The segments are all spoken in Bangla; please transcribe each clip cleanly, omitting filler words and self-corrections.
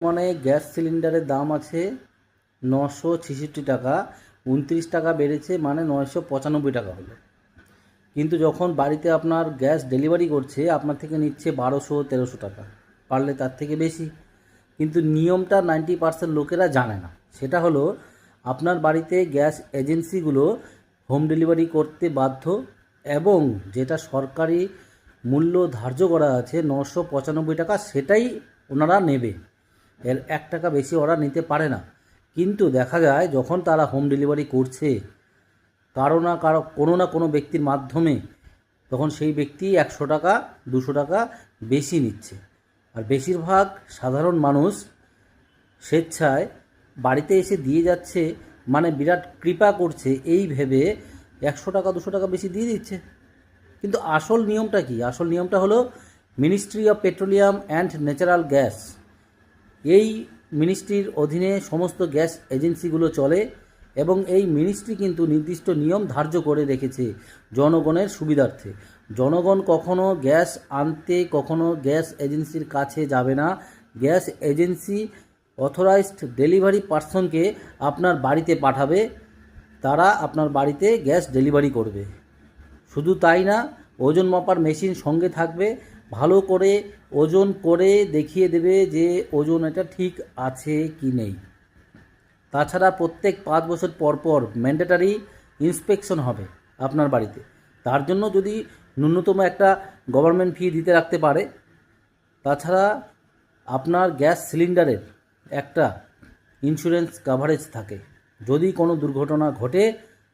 মানে গ্যাস সিলিন্ডারের দাম আছে 966 টাকা, 29 টাকা বেড়েছে, মানে 995 টাকা হলো। কিন্তু যখন বাড়িতে আপনার গ্যাস ডেলিভারি করছে আপনার থেকে নিচ্ছে 1200-1300 টাকা, পারলে তার থেকে বেশি। কিন্তু নিয়মটা 90% লোকেরা জানে না। সেটা হলো, আপনার বাড়িতে গ্যাস এজেন্সিগুলো হোম ডেলিভারি করতে বাধ্য, এবং যেটা সরকারি মূল্য ধার্য করা আছে 995 টাকা, সেটাই ওনারা নেবে। এর 1 টাকা বেশি ওরা নিতে পারে না। কিন্তু দেখা যায় যখন তারা হোম ডেলিভারি করছে কোনো না কোনো ব্যক্তির মাধ্যমে, তখন সেই ব্যক্তি 100 টাকা 200 টাকা বেশি নিচ্ছে। আর বেশিরভাগ সাধারণ মানুষ স্বেচ্ছায় বাড়িতে এসে দিয়ে যাচ্ছে, মানে বিরাট কৃপা করছে এই ভেবে 100 টাকা 200 টাকা বেশি দিয়ে দিচ্ছে। কিন্তু আসল নিয়মটা কি? আসল নিয়মটা হলো, ministry of petroleum and natural gas, এই মিনিস্ট্রির অধীনে সমস্ত গ্যাস এজেন্সিগুলো চলে, এবং এই মিনিস্ট্রি কিন্তু নির্দিষ্ট নিয়ম ধার্য করে রেখেছে জনগণের সুবিধার্থে। জনগণ কখনো গ্যাস আনতে, কখনো গ্যাস এজেন্সির কাছে যাবে না। গ্যাস এজেন্সি অথরাইজড ডেলিভারি পার্সনকে আপনার বাড়িতে পাঠাবে, তারা আপনার বাড়িতে গ্যাস ডেলিভারি করবে। শুধু তাই না, ওজন মাপার মেশিন সঙ্গে থাকবে, ভালো করে ওজন করে দেখিয়ে দেবে যে ওজন এটা ঠিক আছে কি নেই। তাছাড়া প্রত্যেক 5 বছর পর পর ম্যান্ডেটারি ইন্সপেকশন হবে আপনার বাড়িতে। তার জন্য যদি ন্যূনতম একটা গভর্নমেন্ট ফি দিতে রাখতে পারে। তাছাড়া আপনার গ্যাস সিলিন্ডারের একটা ইন্স্যুরেন্স কাভারেজ থাকে। যদি কোনো দুর্ঘটনা ঘটে,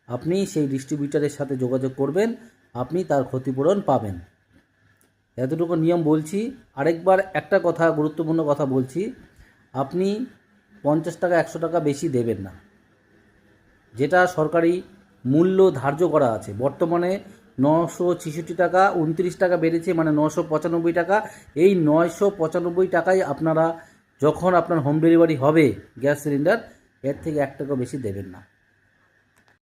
আপনি সেই ডিস্ট্রিবিউটারের সাথে যোগাযোগ করবেন, আপনি তার ক্ষতিপূরণ পাবেন। এতটুকু নিয়ম বলছি। আরেকবার একটা কথা, গুরুত্বপূর্ণ কথা বলছি, আপনি 50 টাকা 100 টাকা বেশি দেবেন না। যেটা সরকারি মূল্য ধার্য করা আছে, বর্তমানে 966 টাকা, 29 টাকা বেড়েছে, মানে 995 টাকা। এই 995 টাকায় আপনারা যখন আপনার হোম ডেলিভারি হবে গ্যাস সিলিন্ডার, এর থেকে 1 টাকা বেশি দেবেন না।